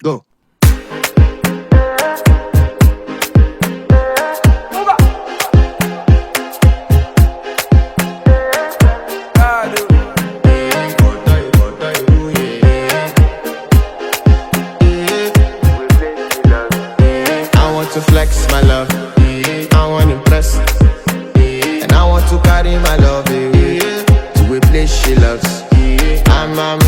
Go. I want to flex my love, I want to impress, and I want to carry my love to a place she loves. I'm a